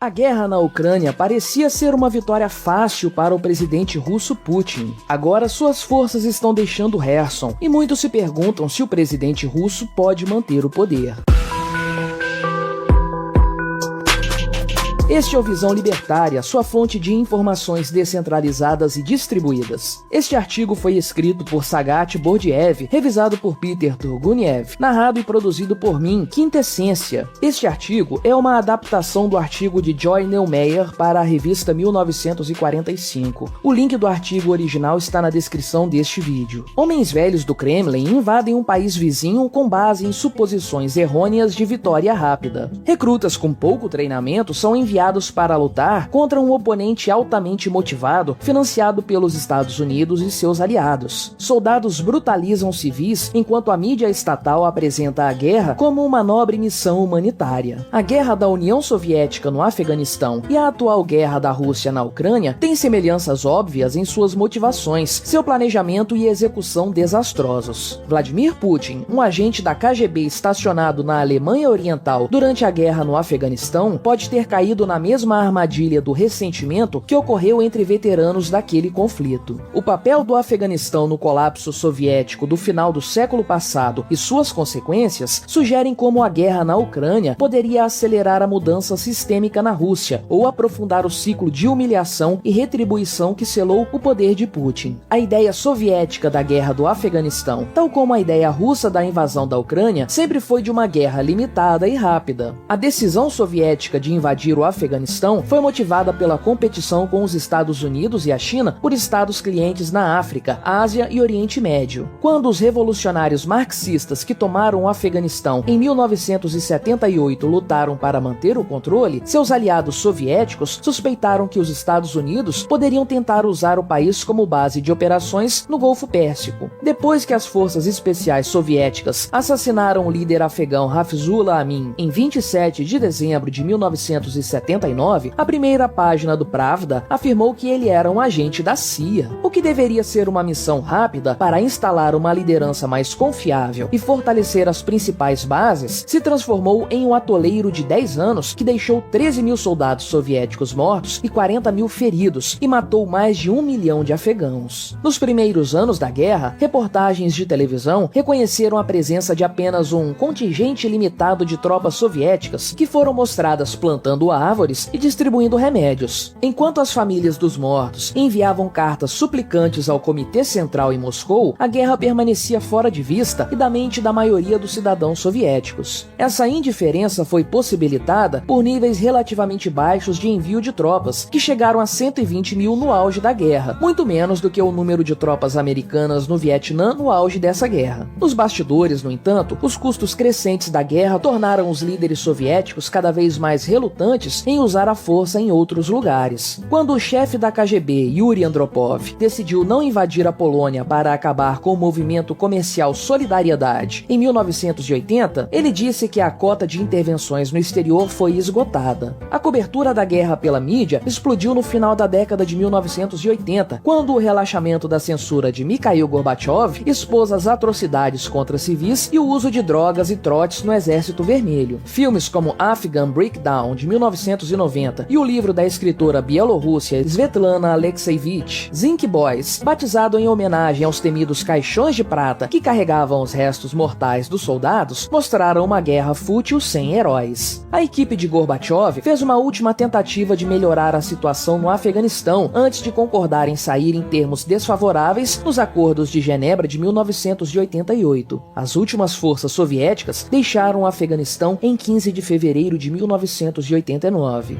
A guerra na Ucrânia parecia ser uma vitória fácil para o presidente russo Putin. Agora suas forças estão deixando Kherson e muitos se perguntam se o presidente russo pode manter o poder. Este é o Visão Libertária, sua fonte de informações descentralizadas e distribuídas. Este artigo foi escrito por Sagat Bordiev, revisado por Peter Turguniev, narrado e produzido por mim, Quintessência. Este artigo é uma adaptação do artigo de Joy Neumeyer para a revista 1945. O link do artigo original está na descrição deste vídeo. Homens velhos do Kremlin invadem um país vizinho com base em suposições errôneas de vitória rápida. Recrutas com pouco treinamento são enviados para lutar contra um oponente altamente motivado, financiado pelos Estados Unidos e seus aliados. Soldados brutalizam civis, enquanto a mídia estatal apresenta a guerra como uma nobre missão humanitária. A guerra da União Soviética no Afeganistão e a atual guerra da Rússia na Ucrânia têm semelhanças óbvias em suas motivações, seu planejamento e execução desastrosos. Vladimir Putin, um agente da KGB estacionado na Alemanha Oriental durante a guerra no Afeganistão, pode ter caído na mesma armadilha do ressentimento que ocorreu entre veteranos daquele conflito. O papel do Afeganistão no colapso soviético do final do século passado e suas consequências sugerem como a guerra na Ucrânia poderia acelerar a mudança sistêmica na Rússia ou aprofundar o ciclo de humilhação e retribuição que selou o poder de Putin. A ideia soviética da guerra do Afeganistão, tal como a ideia russa da invasão da Ucrânia, sempre foi de uma guerra limitada e rápida. A decisão soviética de invadir o Afeganistão foi motivada pela competição com os Estados Unidos e a China por estados clientes na África, Ásia e Oriente Médio. Quando os revolucionários marxistas que tomaram o Afeganistão em 1978 lutaram para manter o controle, seus aliados soviéticos suspeitaram que os Estados Unidos poderiam tentar usar o país como base de operações no Golfo Pérsico. Depois que as forças especiais soviéticas assassinaram o líder afegão Hafizullah Amin em 27 de dezembro de 1979, a primeira página do Pravda afirmou que ele era um agente da CIA. O que deveria ser uma missão rápida para instalar uma liderança mais confiável e fortalecer as principais bases, se transformou em um atoleiro de 10 anos que deixou 13 mil soldados soviéticos mortos e 40 mil feridos e matou mais de 1 milhão de afegãos. Nos primeiros anos da guerra, reportagens de televisão reconheceram a presença de apenas um contingente limitado de tropas soviéticas que foram mostradas plantando árvores e distribuindo remédios. Enquanto as famílias dos mortos enviavam cartas suplicantes ao Comitê Central em Moscou, a guerra permanecia fora de vista e da mente da maioria dos cidadãos soviéticos. Essa indiferença foi possibilitada por níveis relativamente baixos de envio de tropas, que chegaram a 120 mil no auge da guerra, muito menos do que o número de tropas americanas no Vietnã no auge dessa guerra. Nos bastidores, no entanto, os custos crescentes da guerra tornaram os líderes soviéticos cada vez mais relutantes em usar a força em outros lugares. Quando o chefe da KGB, Yuri Andropov, decidiu não invadir a Polônia para acabar com o movimento comercial Solidariedade em 1980, ele disse que a cota de intervenções no exterior foi esgotada. A cobertura da guerra pela mídia explodiu no final da década de 1980, quando o relaxamento da censura de Mikhail Gorbachev expôs as atrocidades contra civis e o uso de drogas e trotes no Exército Vermelho. Filmes como Afghan Breakdown, de 1990, e o livro da escritora bielorrússia Svetlana Alexievich, Zinc Boys, batizado em homenagem aos temidos caixões de prata que carregavam os restos mortais dos soldados, mostraram uma guerra fútil sem heróis. A equipe de Gorbachev fez uma última tentativa de melhorar a situação no Afeganistão antes de concordar em sair em termos desfavoráveis nos acordos de Genebra de 1988. As últimas forças soviéticas deixaram o Afeganistão em 15 de fevereiro de 1989.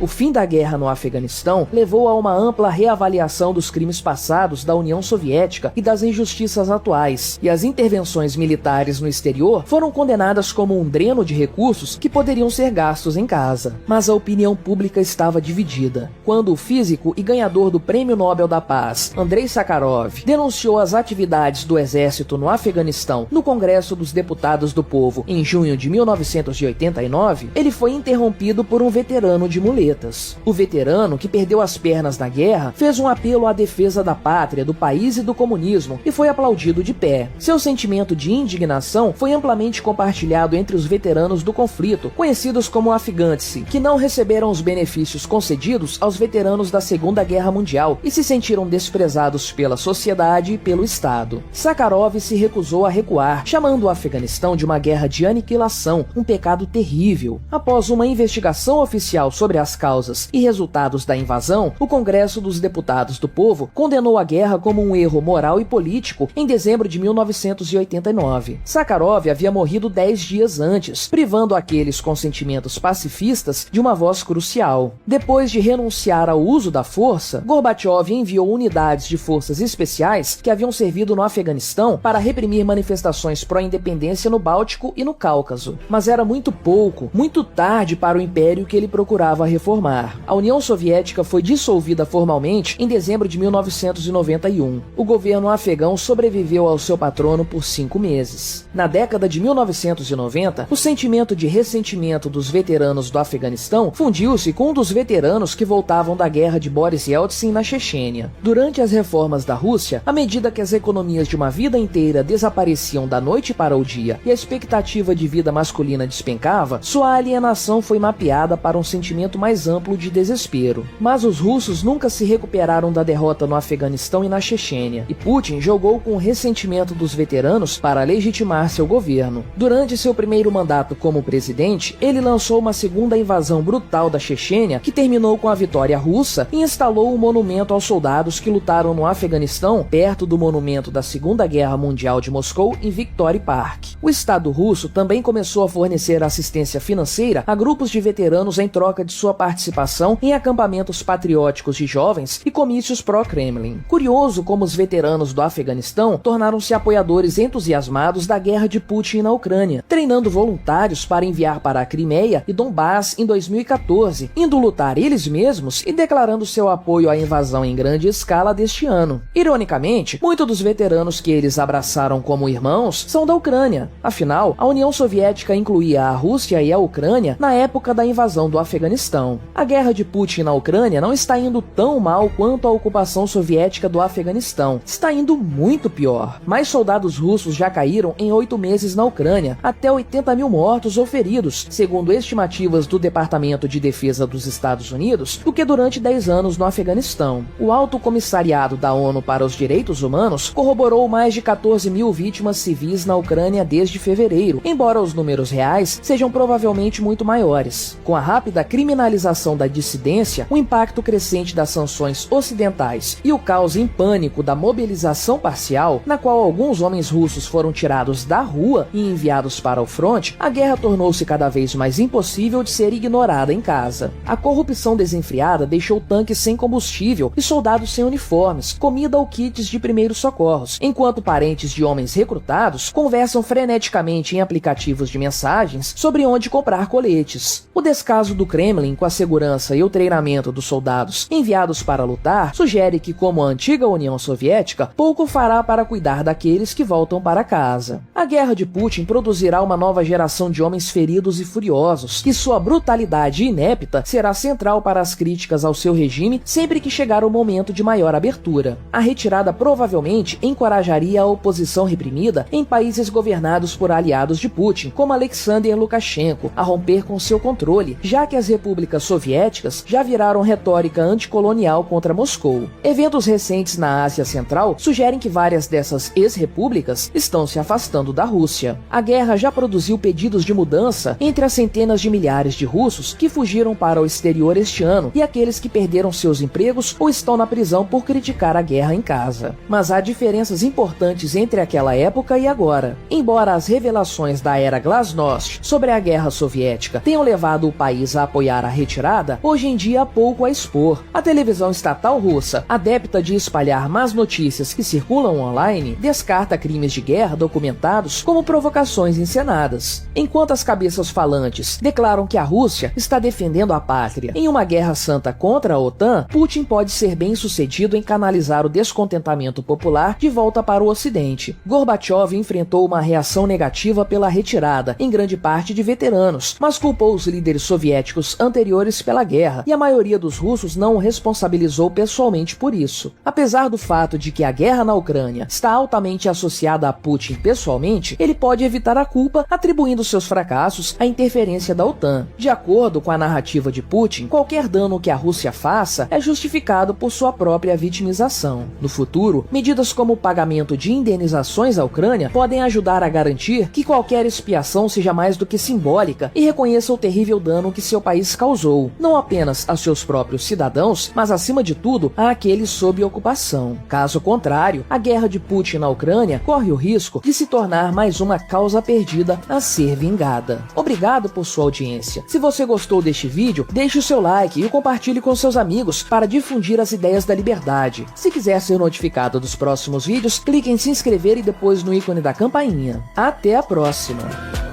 O fim da guerra no Afeganistão levou a uma ampla reavaliação dos crimes passados da União Soviética e das injustiças atuais, e as intervenções militares no exterior foram condenadas como um dreno de recursos que poderiam ser gastos em casa. Mas a opinião pública estava dividida. Quando o físico e ganhador do Prêmio Nobel da Paz, Andrei Sakharov, denunciou as atividades do exército no Afeganistão no Congresso dos Deputados do Povo em junho de 1989, ele foi interrompido por um veterano de muleta. visetas. O veterano, que perdeu as pernas na guerra, fez um apelo à defesa da pátria, do país e do comunismo e foi aplaudido de pé. Seu sentimento de indignação foi amplamente compartilhado entre os veteranos do conflito, conhecidos como afgantes, que não receberam os benefícios concedidos aos veteranos da Segunda Guerra Mundial e se sentiram desprezados pela sociedade e pelo Estado. Sakharov se recusou a recuar, chamando o Afeganistão de uma guerra de aniquilação, um pecado terrível. Após uma investigação oficial sobre as causas e resultados da invasão, o Congresso dos Deputados do Povo condenou a guerra como um erro moral e político em dezembro de 1989. Sakharov havia morrido 10 dias antes, privando aqueles com sentimentos pacifistas de uma voz crucial. Depois de renunciar ao uso da força, Gorbachev enviou unidades de forças especiais que haviam servido no Afeganistão para reprimir manifestações pró-independência no Báltico e no Cáucaso. Mas era muito pouco, muito tarde para o império que ele procurava reformar. A União Soviética foi dissolvida formalmente em dezembro de 1991. O governo afegão sobreviveu ao seu patrono por 5 meses. Na década de 1990, o sentimento de ressentimento dos veteranos do Afeganistão fundiu-se com um dos veteranos que voltavam da guerra de Boris Yeltsin na Chechênia. Durante as reformas da Rússia, à medida que as economias de uma vida inteira desapareciam da noite para o dia e a expectativa de vida masculina despencava, sua alienação foi mapeada para um sentimento mais amplo de desespero. Mas os russos nunca se recuperaram da derrota no Afeganistão e na Chechênia, e Putin jogou com o ressentimento dos veteranos para legitimar seu governo. Durante seu primeiro mandato como presidente, ele lançou uma segunda invasão brutal da Chechênia que terminou com a vitória russa e instalou um monumento aos soldados que lutaram no Afeganistão perto do monumento da Segunda Guerra Mundial de Moscou em Victory Park. O Estado russo também começou a fornecer assistência financeira a grupos de veteranos em troca de sua participação em acampamentos patrióticos de jovens e comícios pró-Kremlin. Curioso como os veteranos do Afeganistão tornaram-se apoiadores entusiasmados da guerra de Putin na Ucrânia, treinando voluntários para enviar para a Crimeia e Donbass em 2014, indo lutar eles mesmos e declarando seu apoio à invasão em grande escala deste ano. Ironicamente, muitos dos veteranos que eles abraçaram como irmãos são da Ucrânia. Afinal, a União Soviética incluía a Rússia e a Ucrânia na época da invasão do Afeganistão. A guerra de Putin na Ucrânia não está indo tão mal quanto a ocupação soviética do Afeganistão. Está indo muito pior. Mais soldados russos já caíram em 8 meses na Ucrânia, até 80 mil mortos ou feridos, segundo estimativas do Departamento de Defesa dos Estados Unidos, do que durante 10 anos no Afeganistão. O Alto Comissariado da ONU para os Direitos Humanos corroborou mais de 14 mil vítimas civis na Ucrânia desde fevereiro, embora os números reais sejam provavelmente muito maiores. Com a rápida criminalização da dissidência, o impacto crescente das sanções ocidentais e o caos em pânico da mobilização parcial, na qual alguns homens russos foram tirados da rua e enviados para o fronte, a guerra tornou-se cada vez mais impossível de ser ignorada em casa. A corrupção desenfreada deixou tanques sem combustível e soldados sem uniformes, comida ou kits de primeiros socorros, enquanto parentes de homens recrutados conversam freneticamente em aplicativos de mensagens sobre onde comprar coletes. O descaso do Kremlin com a segurança e o treinamento dos soldados enviados para lutar sugere que, como a antiga União Soviética, pouco fará para cuidar daqueles que voltam para casa. A guerra de Putin produzirá uma nova geração de homens feridos e furiosos, e sua brutalidade inepta será central para as críticas ao seu regime sempre que chegar o momento de maior abertura. A retirada provavelmente encorajaria a oposição reprimida em países governados por aliados de Putin, como Alexander Lukashenko, a romper com seu controle, já que as repúblicas soviéticas já viraram retórica anticolonial contra Moscou. Eventos recentes na Ásia Central sugerem que várias dessas ex-repúblicas estão se afastando da Rússia. A guerra já produziu pedidos de mudança entre as centenas de milhares de russos que fugiram para o exterior este ano e aqueles que perderam seus empregos ou estão na prisão por criticar a guerra em casa. Mas há diferenças importantes entre aquela época e agora. Embora as revelações da era Glasnost sobre a guerra soviética tenham levado o país a apoiar a retirada, hoje em dia há pouco a expor. A televisão estatal russa, adepta de espalhar más notícias que circulam online, descarta crimes de guerra documentados como provocações encenadas. Enquanto as cabeças falantes declaram que a Rússia está defendendo a pátria em uma guerra santa contra a OTAN, Putin pode ser bem sucedido em canalizar o descontentamento popular de volta para o Ocidente. Gorbachev enfrentou uma reação negativa pela retirada, em grande parte de veteranos, mas culpou os líderes soviéticos anteriores anteriores pela guerra, e a maioria dos russos não o responsabilizou pessoalmente por isso. Apesar do fato de que a guerra na Ucrânia está altamente associada a Putin pessoalmente, ele pode evitar a culpa atribuindo seus fracassos à interferência da OTAN. De acordo com a narrativa de Putin, qualquer dano que a Rússia faça é justificado por sua própria vitimização. No futuro, medidas como o pagamento de indenizações à Ucrânia podem ajudar a garantir que qualquer expiação seja mais do que simbólica e reconheça o terrível dano que seu país causou, não apenas a seus próprios cidadãos, mas acima de tudo àqueles sob ocupação. Caso contrário, a guerra de Putin na Ucrânia corre o risco de se tornar mais uma causa perdida a ser vingada. Obrigado por sua audiência. Se você gostou deste vídeo, deixe o seu like e o compartilhe com seus amigos para difundir as ideias da liberdade. Se quiser ser notificado dos próximos vídeos, clique em se inscrever e depois no ícone da campainha. Até a próxima!